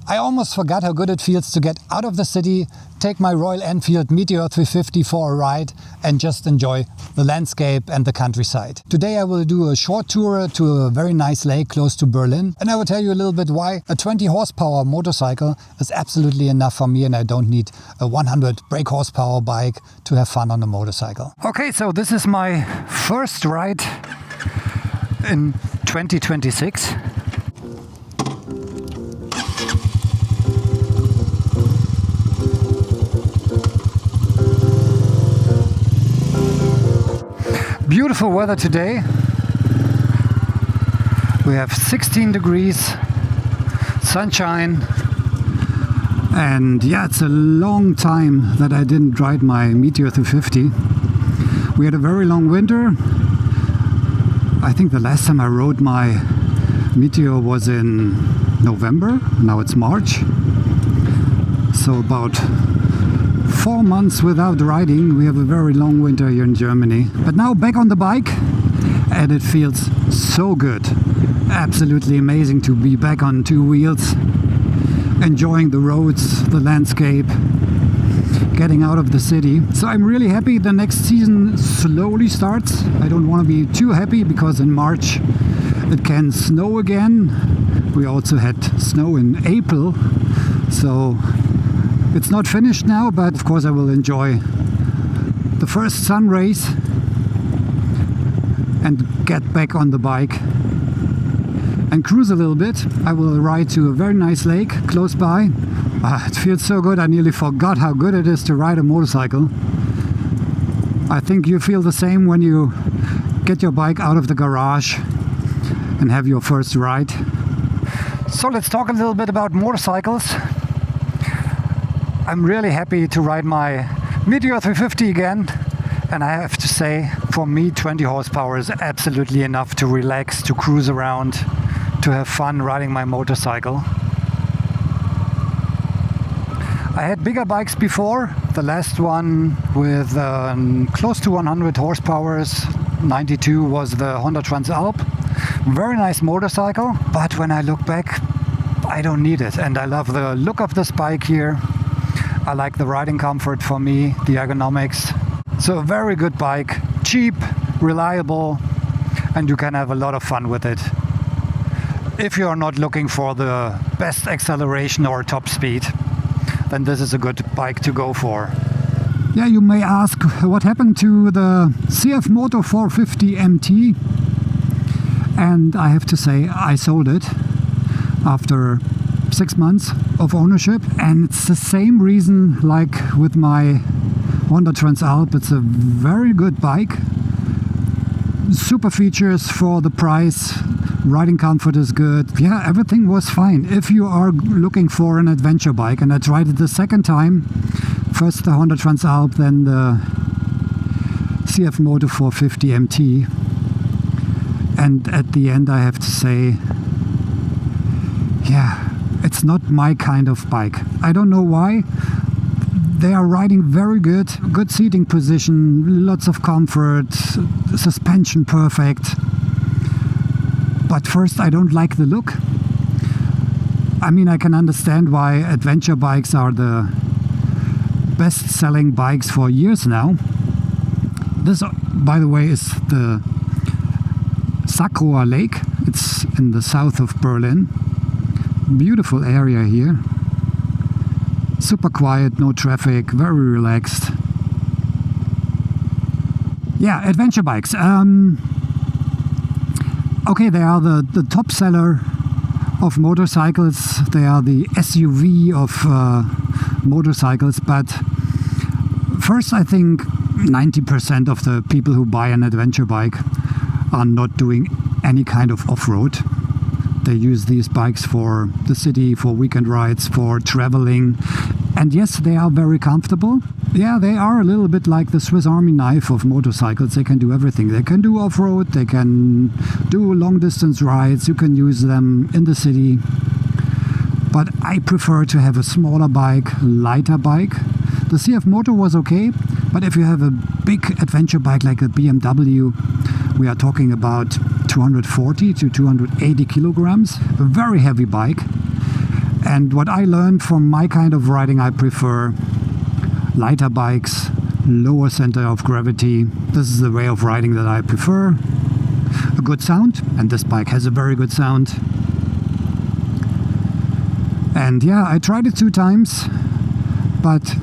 I almost forgot how good it feels to get out of the city, take my Royal Enfield Meteor 350 for a ride and just enjoy the landscape and the countryside. Today I will do a short tour to a very nice lake close to Berlin, and I will tell you a little bit why a 20 horsepower motorcycle is absolutely enough for me and I don't need a 100 brake horsepower bike to have fun on a motorcycle. Okay, so this is my first ride in 2026. Beautiful weather today. We have 16 degrees, sunshine, and yeah, it's a long time that I didn't ride my Meteor 350. We had a very long winter. I think the last time I rode my Meteor was in November. Now it's March. So about 4 months without riding. We have a very long winter here in Germany. But now back on the bike and it feels so good. Absolutely amazing to be back on two wheels, enjoying the roads, the landscape, getting out of the city. So I'm really happy the next season slowly starts. I don't want to be too happy because in March it can snow again. We also had snow in April. So it's not finished now, but of course I will enjoy the first sun rays and get back on the bike and cruise a little bit. I will ride to a very nice lake close by. It feels so good, I nearly forgot how good it is to ride a motorcycle. I think you feel the same when you get your bike out of the garage and have your first ride. So let's talk a little bit about motorcycles. I'm really happy to ride my Meteor 350 again, and I have to say, for me 20 horsepower is absolutely enough to relax, to cruise around, to have fun riding my motorcycle. I had bigger bikes before, the last one with close to 100 horsepower, 92 was the Honda Transalp. Very nice motorcycle, but when I look back, I don't need it, and I love the look of this bike here. I like the riding comfort for me, the ergonomics. So a very good bike, cheap, reliable, and you can have a lot of fun with it. If you are not looking for the best acceleration or top speed, then this is a good bike to go for. Yeah, you may ask what happened to the CFMoto 450 MT, and I have to say I sold it after 6 months of ownership, and it's the same reason like with my Honda Transalp. It's a very good bike, super features for the price, riding comfort is good. Yeah, everything was fine if you are looking for an adventure bike. And I tried it the second time, first the Honda Transalp, then the CFMoto 450 MT, and at the end I have to say, yeah, it's not my kind of bike. I don't know why. They are riding very good seating position, lots of comfort, suspension perfect. But first, I don't like the look. I mean, I can understand why adventure bikes are the best-selling bikes for years now. This, by the way, is the Sakroer Lake. It's in the south of Berlin. Beautiful area here, super quiet, no traffic, very relaxed. Yeah, adventure bikes. Okay, they are the top seller of motorcycles. They are the SUV of motorcycles. But first, I think 90% of the people who buy an adventure bike are not doing any kind of off-road. They use these bikes for the city, for weekend rides, for traveling. And yes, they are very comfortable. Yeah, they are a little bit like the Swiss Army knife of motorcycles. They can do everything. They can do off-road, they can do long-distance rides, you can use them in the city. But I prefer to have a smaller bike, lighter bike. The CFMoto was okay, but if you have a big adventure bike like a BMW, we are talking about 240 to 280 kilograms, a very heavy bike. And what I learned from my kind of riding, I prefer lighter bikes, lower center of gravity. This is the way of riding that I prefer. A good sound, and this bike has a very good sound. And yeah, I tried it 2 times, but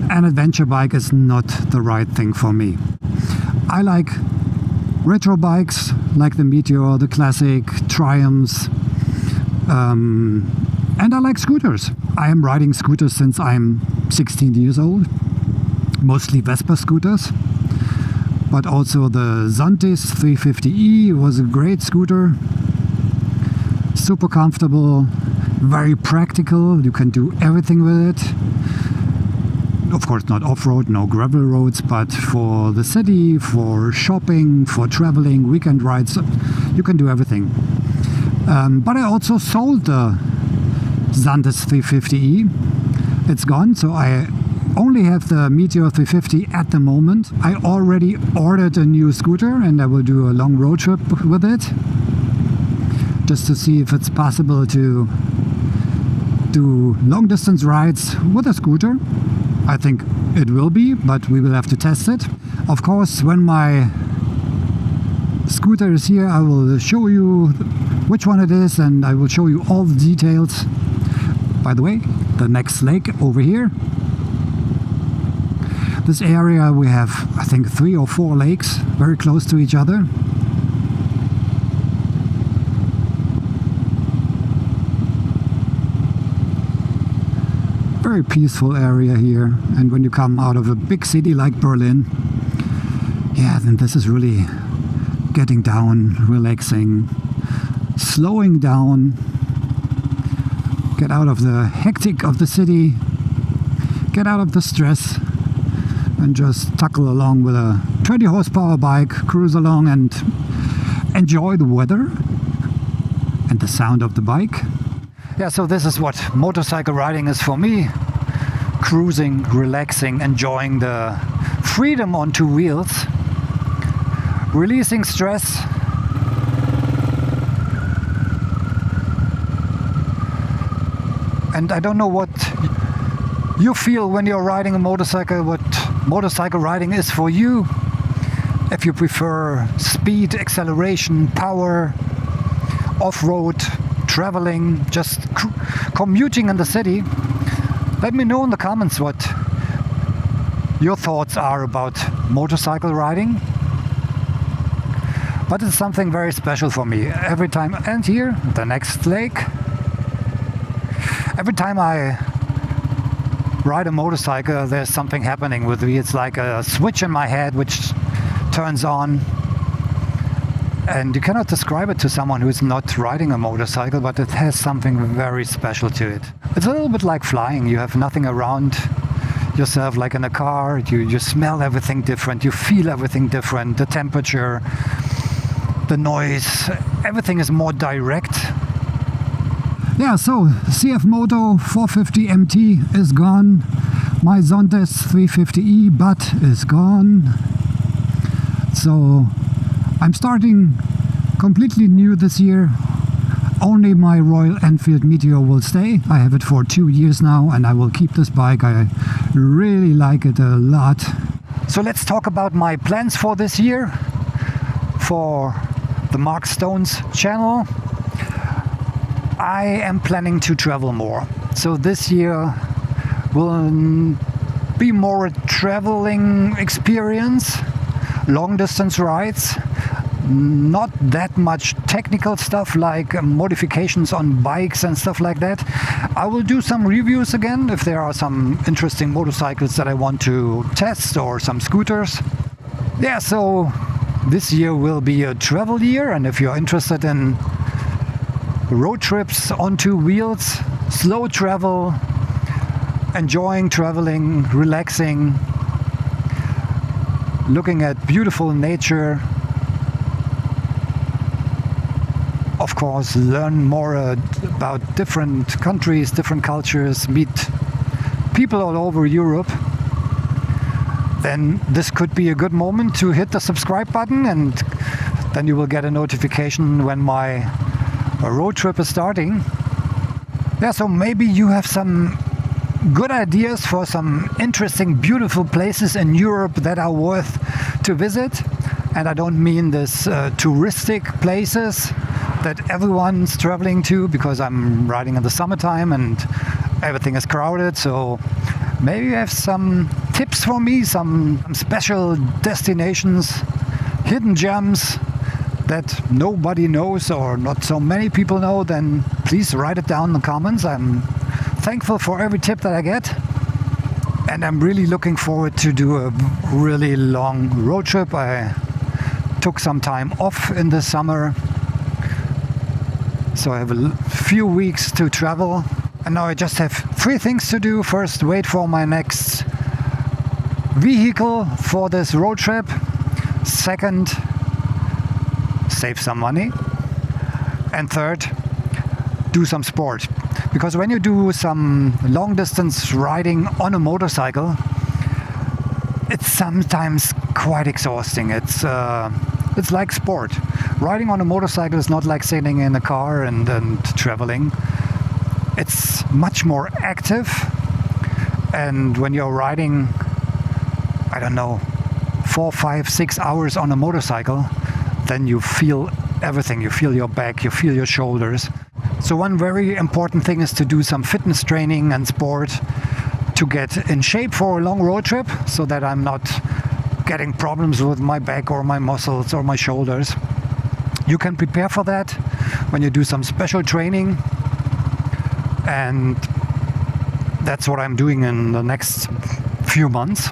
an adventure bike is not the right thing for me. I like retro bikes like the Meteor, the classic Triumphs, and I like scooters. I am riding scooters since I'm 16 years old, mostly Vespa scooters, but also the Zontes 350e was a great scooter, super comfortable, very practical, you can do everything with it. Of course not off-road, no gravel roads, but for the city, for shopping, for traveling, weekend rides, you can do everything. But I also sold the Zontes 350e. It's gone, so I only have the Meteor 350 at the moment. I already ordered a new scooter and I will do a long road trip with it, just to see if it's possible to do long distance rides with a scooter. I think it will be, but we will have to test it. Of course, when my scooter is here, I will show you which one it is and I will show you all the details. By the way, the next lake over here. This area we have, I think, 3 or 4 lakes very close to each other. Very peaceful area here, and when you come out of a big city like Berlin, yeah, then this is really getting down, relaxing, slowing down, get out of the hectic of the city, get out of the stress, and just tuckle along with a 20 horsepower bike, cruise along and enjoy the weather and the sound of the bike. Yeah, so this is what motorcycle riding is for me. Cruising, relaxing, enjoying the freedom on 2 wheels, releasing stress, and I don't know what you feel when you're riding a motorcycle, what motorcycle riding is for you. If you prefer speed, acceleration, power, off-road, traveling, just commuting in the city, let me know in the comments what your thoughts are about motorcycle riding. But it's something very special for me. Every time, and here, the next lake, every time I ride a motorcycle, there's something happening with me. It's like a switch in my head which turns on. And you cannot describe it to someone who is not riding a motorcycle, but it has something very special to it. It's a little bit like flying. You have nothing around yourself like in a car. You smell everything different. You feel everything different. The temperature, the noise, everything is more direct. Yeah, so CFMoto 450 MT is gone. My Zontes 350e butt is gone. So I'm starting completely new this year. Only my Royal Enfield Meteor will stay. I have it for 2 years now and I will keep this bike. I really like it a lot. So let's talk about my plans for this year for the Mark Stones channel. I am planning to travel more. So this year will be more a traveling experience, long distance rides. Not that much technical stuff like modifications on bikes and stuff like that. I will do some reviews again if there are some interesting motorcycles that I want to test or some scooters. Yeah, so this year will be a travel year, and if you're interested in road trips on 2 wheels, slow travel, enjoying traveling, relaxing, looking at beautiful nature, of course, learn more about different countries, different cultures, meet people all over Europe, then this could be a good moment to hit the subscribe button, and then you will get a notification when my road trip is starting. Yeah, so maybe you have some good ideas for some interesting, beautiful places in Europe that are worth to visit. And I don't mean this touristic places that everyone's traveling to, because I'm riding in the summertime and everything is crowded. So maybe you have some tips for me, some special destinations, hidden gems that nobody knows or not so many people know. Then please write it down in the comments. I'm thankful for every tip that I get, and I'm really looking forward to do a really long road trip. I took some time off in the summer, so I have a few weeks to travel, and now I just have 3 things to do. First, wait for my next vehicle for this road trip. Second, save some money. And third, do some sport. Because when you do some long distance riding on a motorcycle, it's sometimes quite exhausting. It's like sport. Riding on a motorcycle is not like sitting in a car and traveling. It's much more active. And when you're riding, I don't know, 4, 5, 6 hours on a motorcycle, then you feel everything. You feel your back, you feel your shoulders. So one very important thing is to do some fitness training and sport to get in shape for a long road trip, so that I'm not getting problems with my back or my muscles or my shoulders. You can prepare for that when you do some special training, and that's what I'm doing in the next few months.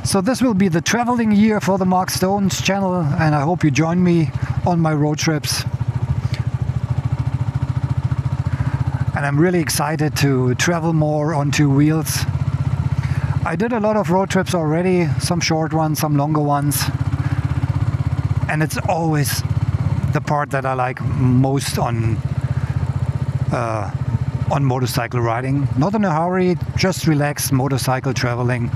So this will be the traveling year for the Mark Stones channel, and I hope you join me on my road trips. And I'm really excited to travel more on 2 wheels. I did a lot of road trips already, some short ones, some longer ones. And it's always the part that I like most on motorcycle riding. Not in a hurry, just relaxed motorcycle traveling.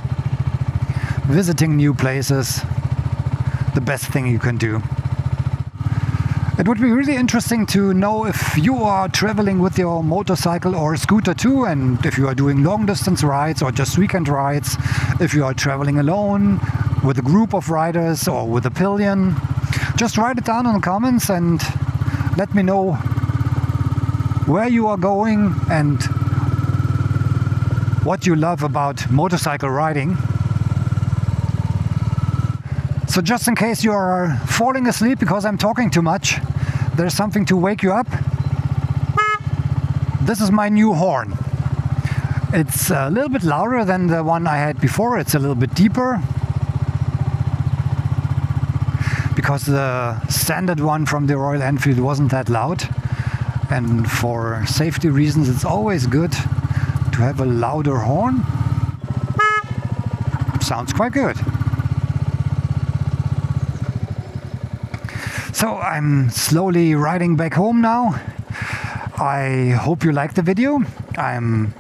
Visiting new places, the best thing you can do. It would be really interesting to know if you are traveling with your motorcycle or scooter too, and if you are doing long distance rides or just weekend rides, if you are traveling alone, with a group of riders or with a pillion. Just write it down in the comments and let me know where you are going and what you love about motorcycle riding. So just in case you are falling asleep because I'm talking too much, there's something to wake you up. This is my new horn. It's a little bit louder than the one I had before. It's a little bit deeper, because the standard one from the Royal Enfield wasn't that loud. And for safety reasons, it's always good to have a louder horn. Sounds quite good. So I'm slowly riding back home now. I hope you liked the video. I'm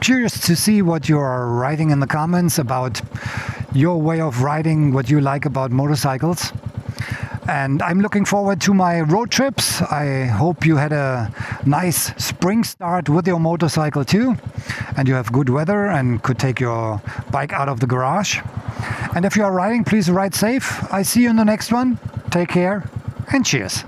curious to see what you are writing in the comments about your way of riding, what you like about motorcycles. And I'm looking forward to my road trips. I hope you had a nice spring start with your motorcycle too, and you have good weather and could take your bike out of the garage. And if you are riding, please ride safe. I see you in the next one. Take care and cheers.